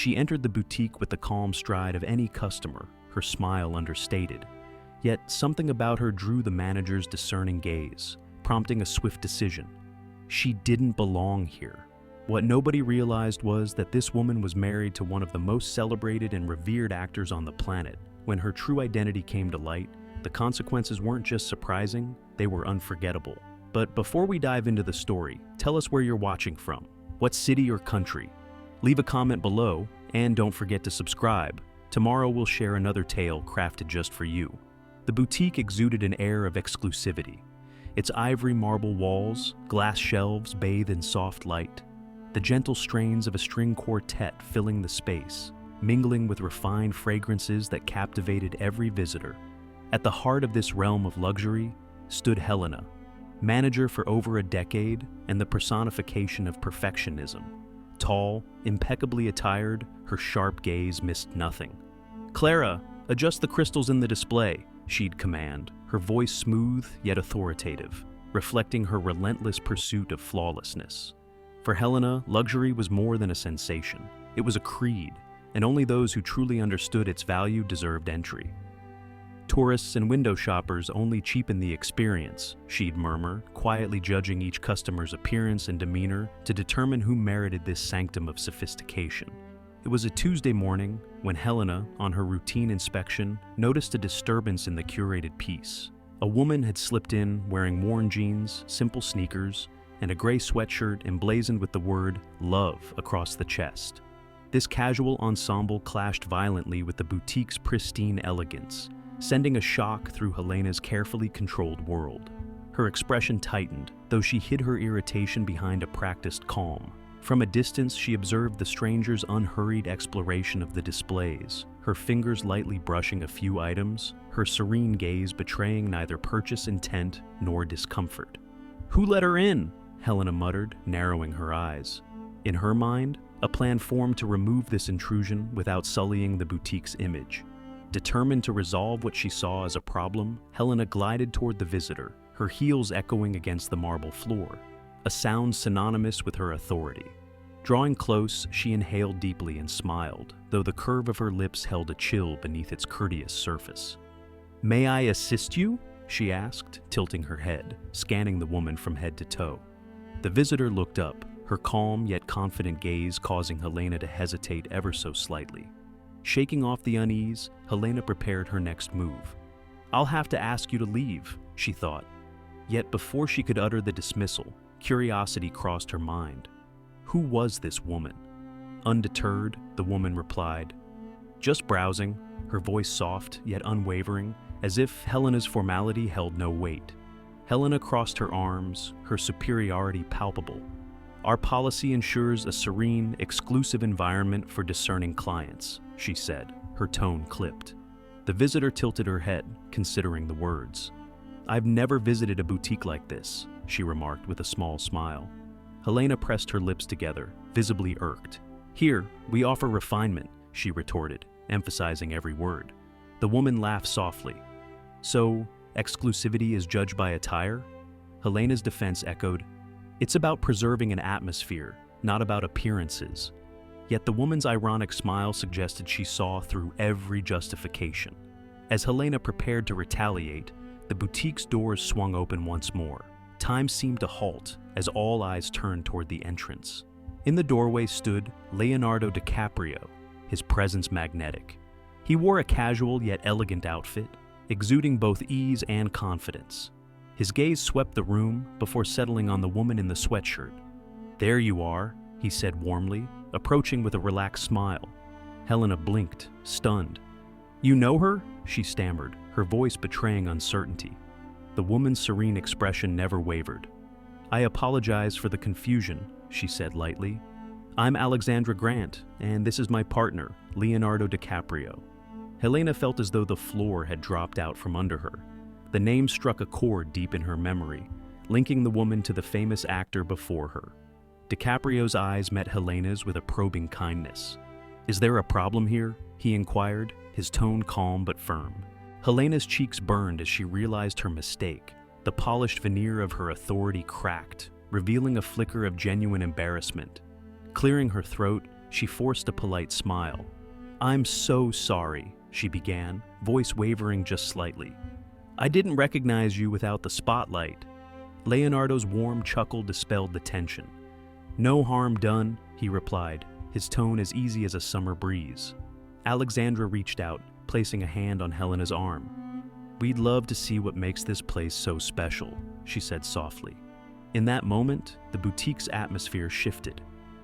She entered the boutique with the calm stride of any customer, her smile understated. Yet something about her drew the manager's discerning gaze, prompting a swift decision. She didn't belong here. What nobody realized was that this woman was married to one of the most celebrated and revered actors on the planet. When her true identity came to light, the consequences weren't just surprising, they were unforgettable. But before we dive into the story, tell us where you're watching from. What city or country? Leave a comment below, and don't forget to subscribe. Tomorrow we'll share another tale crafted just for you. The boutique exuded an air of exclusivity. Its ivory marble walls, glass shelves bathed in soft light. The gentle strains of a string quartet filling the space, mingling with refined fragrances that captivated every visitor. At the heart of this realm of luxury stood Helena, manager for over a decade and the personification of perfectionism. Tall, impeccably attired, her sharp gaze missed nothing. "Clara, adjust the crystals in the display," she'd command, her voice smooth yet authoritative, reflecting her relentless pursuit of flawlessness. For Helena, luxury was more than a sensation. It was a creed, and only those who truly understood its value deserved entry. "Tourists and window shoppers only cheapen the experience," she'd murmur, quietly judging each customer's appearance and demeanor to determine who merited this sanctum of sophistication. It was a Tuesday morning when Helena, on her routine inspection, noticed a disturbance in the curated piece. A woman had slipped in wearing worn jeans, simple sneakers, and a gray sweatshirt emblazoned with the word "love" across the chest. This casual ensemble clashed violently with the boutique's pristine elegance, sending a shock through Helena's carefully controlled world. Her expression tightened, though she hid her irritation behind a practiced calm. From a distance, she observed the stranger's unhurried exploration of the displays, her fingers lightly brushing a few items, her serene gaze betraying neither purchase intent nor discomfort. "Who let her in?" Helena muttered, narrowing her eyes. In her mind, a plan formed to remove this intrusion without sullying the boutique's image. Determined to resolve what she saw as a problem, Helena glided toward the visitor, her heels echoing against the marble floor, a sound synonymous with her authority. Drawing close, she inhaled deeply and smiled, though the curve of her lips held a chill beneath its courteous surface. "May I assist you?" she asked, tilting her head, scanning the woman from head to toe. The visitor looked up, her calm yet confident gaze causing Helena to hesitate ever so slightly. Shaking off the unease, Helena prepared her next move. "I'll have to ask you to leave," she thought. Yet before she could utter the dismissal, curiosity crossed her mind. Who was this woman? Undeterred, the woman replied, "Just browsing," her voice soft yet unwavering, as if Helena's formality held no weight. Helena crossed her arms, her superiority palpable. "Our policy ensures a serene, exclusive environment for discerning clients," she said, her tone clipped. The visitor tilted her head, considering the words. "I've never visited a boutique like this," she remarked with a small smile. Helena pressed her lips together, visibly irked. "Here, we offer refinement," she retorted, emphasizing every word. The woman laughed softly. "So, exclusivity is judged by attire?" Helena's defense echoed, "It's about preserving an atmosphere, not about appearances." Yet the woman's ironic smile suggested she saw through every justification. As Helena prepared to retaliate, the boutique's doors swung open once more. Time seemed to halt as all eyes turned toward the entrance. In the doorway stood Leonardo DiCaprio, his presence magnetic. He wore a casual yet elegant outfit, exuding both ease and confidence. His gaze swept the room before settling on the woman in the sweatshirt. "There you are," he said warmly, approaching with a relaxed smile. Helena blinked, stunned. "You know her?" she stammered, her voice betraying uncertainty. The woman's serene expression never wavered. "I apologize for the confusion," she said lightly. "I'm Alexandra Grant, and this is my partner, Leonardo DiCaprio." Helena felt as though the floor had dropped out from under her. The name struck a chord deep in her memory, linking the woman to the famous actor before her. DiCaprio's eyes met Helena's with a probing kindness. "Is there a problem here?" he inquired, his tone calm but firm. Helena's cheeks burned as she realized her mistake. The polished veneer of her authority cracked, revealing a flicker of genuine embarrassment. Clearing her throat, She forced a polite smile. "I'm so sorry," she began, voice wavering just slightly. "I didn't recognize you without the spotlight." Leonardo's warm chuckle dispelled the tension. "No harm done," he replied, his tone as easy as a summer breeze. Alexandra reached out, placing a hand on Helena's arm. "We'd love to see what makes this place so special," she said softly. In that moment, the boutique's atmosphere shifted.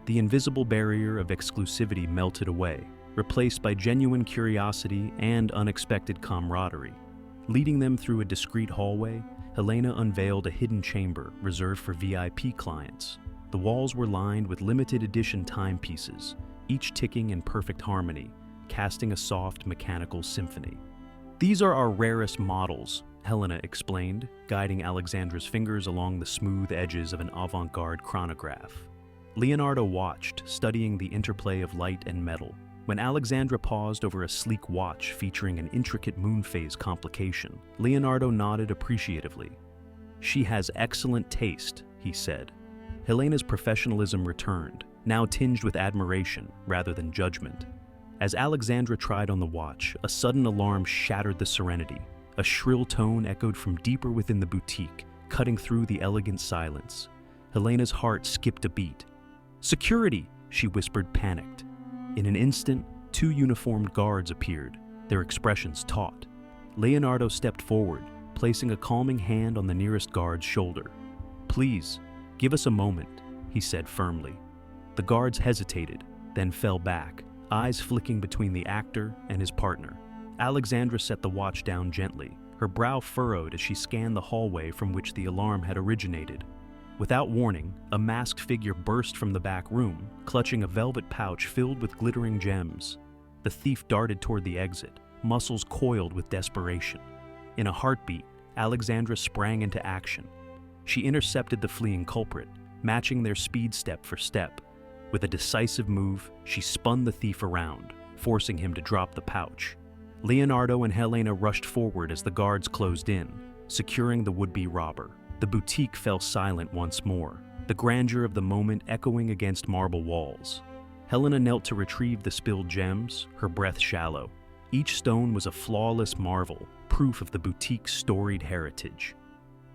The invisible barrier of exclusivity melted away, replaced by genuine curiosity and unexpected camaraderie. Leading them through a discreet hallway, Helena unveiled a hidden chamber reserved for VIP clients. The walls were lined with limited edition timepieces, each ticking in perfect harmony, casting a soft mechanical symphony. "These are our rarest models," Helena explained, guiding Alexandra's fingers along the smooth edges of an avant-garde chronograph. Leonardo watched, studying the interplay of light and metal. When Alexandra paused over a sleek watch featuring an intricate moon phase complication, Leonardo nodded appreciatively. "She has excellent taste," he said. Helena's professionalism returned, now tinged with admiration rather than judgment. As Alexandra tried on the watch, a sudden alarm shattered the serenity. A shrill tone echoed from deeper within the boutique, cutting through the elegant silence. Helena's heart skipped a beat. "Security!" she whispered, panicked. In an instant, 2 uniformed guards appeared, their expressions taut. Leonardo stepped forward, placing a calming hand on the nearest guard's shoulder. "Please, give us a moment," he said firmly. The guards hesitated, then fell back, eyes flicking between the actor and his partner. Alexandra set the watch down gently, her brow furrowed as she scanned the hallway from which the alarm had originated. Without warning, a masked figure burst from the back room, clutching a velvet pouch filled with glittering gems. The thief darted toward the exit, muscles coiled with desperation. In a heartbeat, Alexandra sprang into action. She intercepted the fleeing culprit, matching their speed step for step. With a decisive move, she spun the thief around, forcing him to drop the pouch. Leonardo and Helena rushed forward as the guards closed in, securing the would-be robber. The boutique fell silent once more, the grandeur of the moment echoing against marble walls. Helena knelt to retrieve the spilled gems, her breath shallow. Each stone was a flawless marvel, proof of the boutique's storied heritage.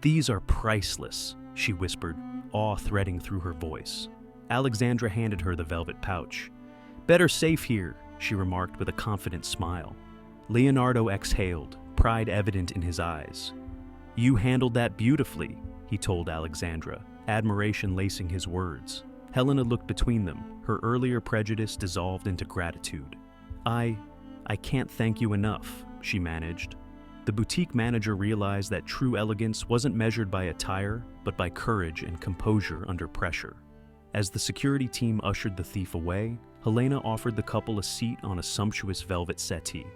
"These are priceless," she whispered, awe threading through her voice. Alexandra handed her the velvet pouch. "Better safe here," she remarked with a confident smile. Leonardo exhaled, pride evident in his eyes. "You handled that beautifully," he told Alexandra, admiration lacing his words. Helena looked between them, her earlier prejudice dissolved into gratitude. I can't thank you enough," she managed. The boutique manager realized that true elegance wasn't measured by attire, but by courage and composure under pressure. As the security team ushered the thief away, Helena offered the couple a seat on a sumptuous velvet settee.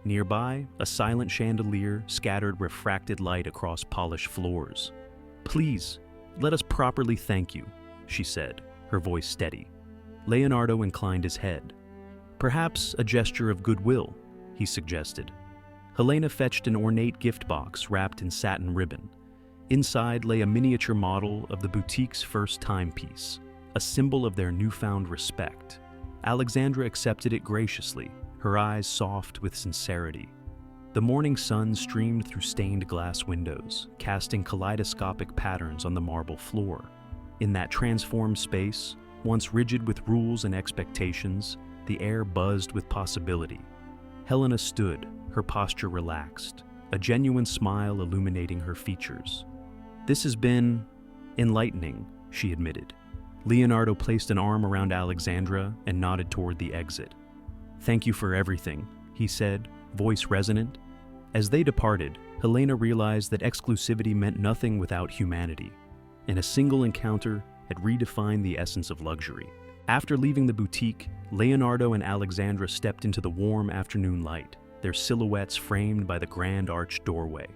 Nearby, a silent chandelier scattered refracted light across polished floors. "Please, let us properly thank you," she said, her voice steady. Leonardo inclined his head. "Perhaps a gesture of goodwill," he suggested. Helena fetched an ornate gift box wrapped in satin ribbon. Inside lay a miniature model of the boutique's first timepiece, a symbol of their newfound respect. Alexandra accepted it graciously, her eyes soft with sincerity. The morning sun streamed through stained glass windows, casting kaleidoscopic patterns on the marble floor. In that transformed space, once rigid with rules and expectations, the air buzzed with possibility. Helena stood, her posture relaxed, a genuine smile illuminating her features. "This has been enlightening," she admitted. Leonardo placed an arm around Alexandra and nodded toward the exit. "Thank you for everything," he said, voice resonant. As they departed, Helena realized that exclusivity meant nothing without humanity, and a single encounter had redefined the essence of luxury. After leaving the boutique, Leonardo and Alexandra stepped into the warm afternoon light, their silhouettes framed by the grand arched doorway.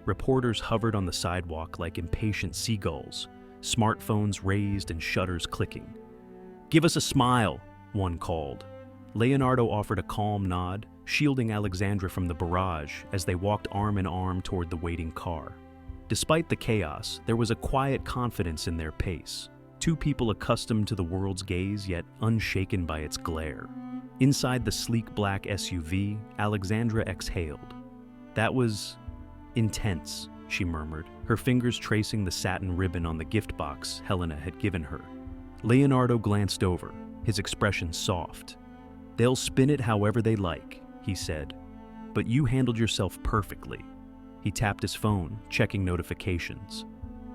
Reporters hovered on the sidewalk like impatient seagulls, smartphones raised and shutters clicking. "Give us a smile," one called. Leonardo offered a calm nod, shielding Alexandra from the barrage as they walked arm in arm toward the waiting car. Despite the chaos, there was a quiet confidence in their pace. two people accustomed to the world's gaze yet unshaken by its glare. Inside the sleek black SUV, Alexandra exhaled. "That was intense," she murmured, her fingers tracing the satin ribbon on the gift box Helena had given her. Leonardo glanced over, his expression soft. "They'll spin it however they like," he said. "But you handled yourself perfectly." He tapped his phone, checking notifications.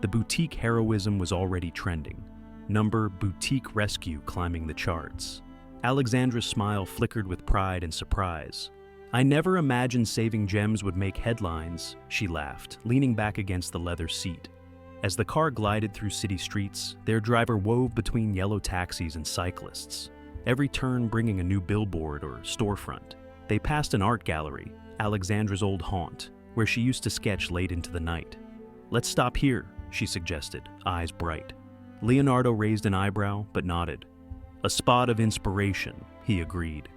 The boutique heroism was already trending. Number boutique rescue climbing the charts. Alexandra's smile flickered with pride and surprise. "I never imagined saving gems would make headlines," she laughed, leaning back against the leather seat. As the car glided through city streets, their driver wove between yellow taxis and cyclists, every turn bringing a new billboard or storefront. They passed an art gallery, Alexandra's old haunt, where she used to sketch late into the night. "Let's stop here," she suggested, eyes bright. Leonardo raised an eyebrow but nodded. "A spot of inspiration," he agreed.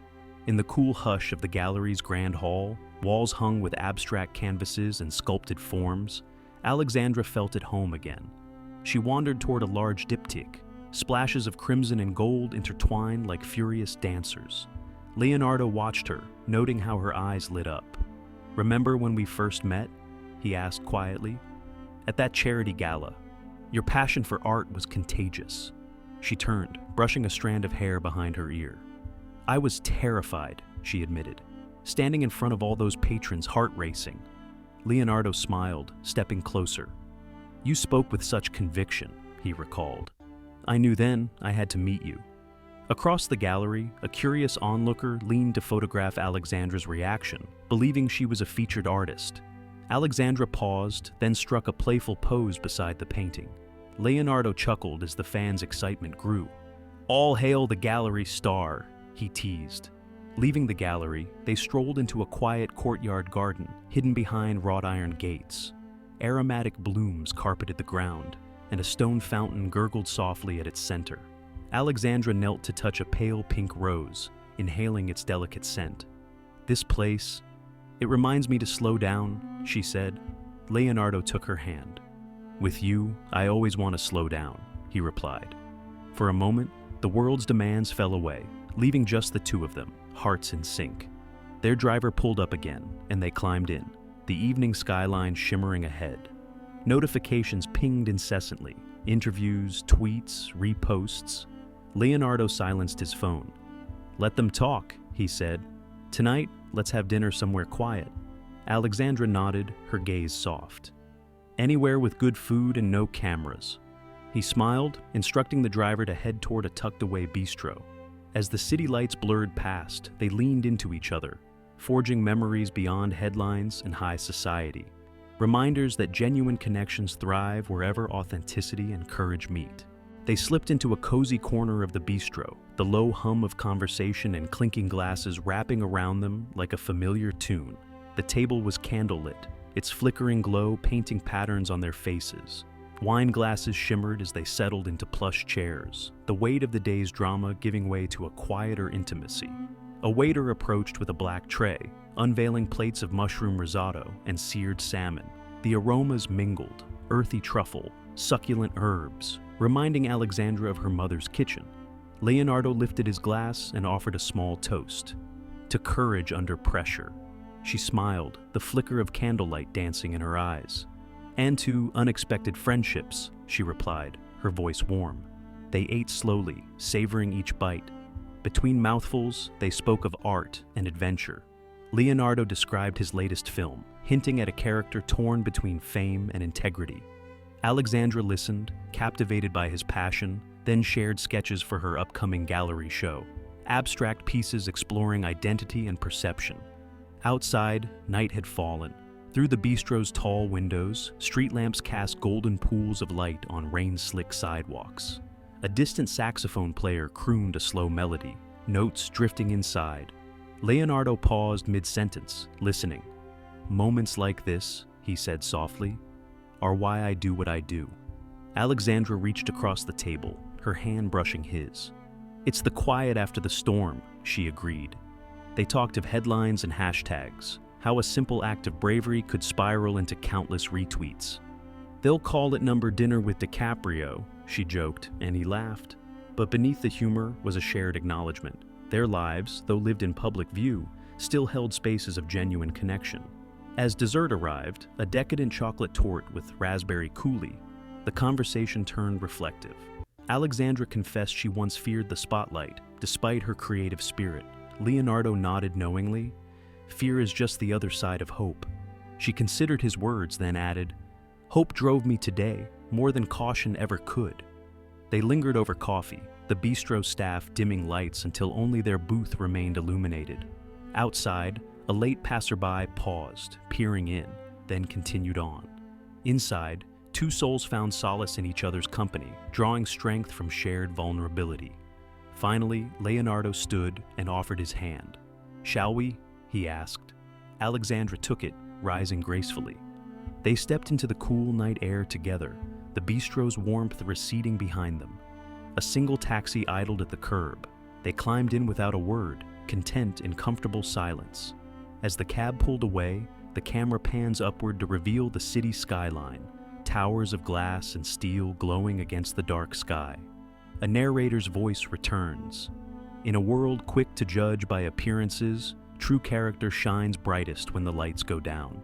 In the cool hush of the gallery's grand hall, walls hung with abstract canvases and sculpted forms, Alexandra felt at home again. She wandered toward a large diptych, splashes of crimson and gold intertwined like furious dancers. Leonardo watched her, noting how her eyes lit up. "Remember when we first met?" he asked quietly. "At that charity gala. Your passion for art was contagious." She turned, brushing a strand of hair behind her ear. "I was terrified," she admitted, standing in front of all those patrons, heart racing. Leonardo smiled, stepping closer. "You spoke with such conviction," he recalled. "I knew then I had to meet you." Across the gallery, a curious onlooker leaned to photograph Alexandra's reaction, believing she was a featured artist. Alexandra paused, then struck a playful pose beside the painting. Leonardo chuckled as the fans' excitement grew. "All hail the gallery star," he teased. Leaving the gallery, they strolled into a quiet courtyard garden hidden behind wrought iron gates. Aromatic blooms carpeted the ground, and a stone fountain gurgled softly at its center. Alexandra knelt to touch a pale pink rose, inhaling its delicate scent. "This place, it reminds me to slow down," she said. Leonardo took her hand. "With you, I always want to slow down," he replied. For a moment, the world's demands fell away, leaving just the two of them, hearts in sync. Their driver pulled up again, and they climbed in, the evening skyline shimmering ahead. Notifications pinged incessantly, interviews, tweets, reposts. Leonardo silenced his phone. "Let them talk," he said. "Tonight, let's have dinner somewhere quiet." Alexandra nodded, her gaze soft. "Anywhere with good food and no cameras." He smiled, instructing the driver to head toward a tucked-away bistro. As the city lights blurred past, they leaned into each other, forging memories beyond headlines and high society. Reminders that genuine connections thrive wherever authenticity and courage meet. They slipped into a cozy corner of the bistro, the low hum of conversation and clinking glasses wrapping around them like a familiar tune. The table was candlelit, its flickering glow painting patterns on their faces. Wine glasses shimmered as they settled into plush chairs, the weight of the day's drama giving way to a quieter intimacy. A waiter approached with a black tray, unveiling plates of mushroom risotto and seared salmon. The aromas mingled, earthy truffle, succulent herbs, reminding Alexandra of her mother's kitchen. Leonardo lifted his glass and offered a small toast. To courage under pressure. She smiled, the flicker of candlelight dancing in her eyes. "And to unexpected friendships," she replied, her voice warm. They ate slowly, savoring each bite. Between mouthfuls, they spoke of art and adventure. Leonardo described his latest film, hinting at a character torn between fame and integrity. Alexandra listened, captivated by his passion, then shared sketches for her upcoming gallery show, abstract pieces exploring identity and perception. Outside, night had fallen. Through the bistro's tall windows, street lamps cast golden pools of light on rain-slick sidewalks. A distant saxophone player crooned a slow melody, notes drifting inside. Leonardo paused mid-sentence, listening. "Moments like this," he said softly, "are why I do what I do." Alexandra reached across the table, her hand brushing his. "It's the quiet after the storm," she agreed. They talked of headlines and hashtags, how a simple act of bravery could spiral into countless retweets. "They'll call it number dinner with DiCaprio," she joked, and he laughed. But beneath the humor was a shared acknowledgement. Their lives, though lived in public view, still held spaces of genuine connection. As dessert arrived, a decadent chocolate torte with raspberry coulis, the conversation turned reflective. Alexandra confessed she once feared the spotlight, despite her creative spirit. Leonardo nodded knowingly. Fear is just the other side of hope. She considered his words, then added, "Hope drove me today, more than caution ever could." They lingered over coffee, the bistro staff dimming lights until only their booth remained illuminated. Outside, a late passerby paused, peering in, then continued on. Inside, two souls found solace in each other's company, drawing strength from shared vulnerability. Finally, Leonardo stood and offered his hand. "Shall we?" he asked. Alexandra took it, rising gracefully. They stepped into the cool night air together, the bistro's warmth receding behind them. A single taxi idled at the curb. They climbed in without a word, content in comfortable silence. As the cab pulled away, the camera pans upward to reveal the city skyline, towers of glass and steel glowing against the dark sky. A narrator's voice returns. In a world quick to judge by appearances, true character shines brightest when the lights go down.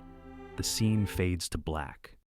The scene fades to black.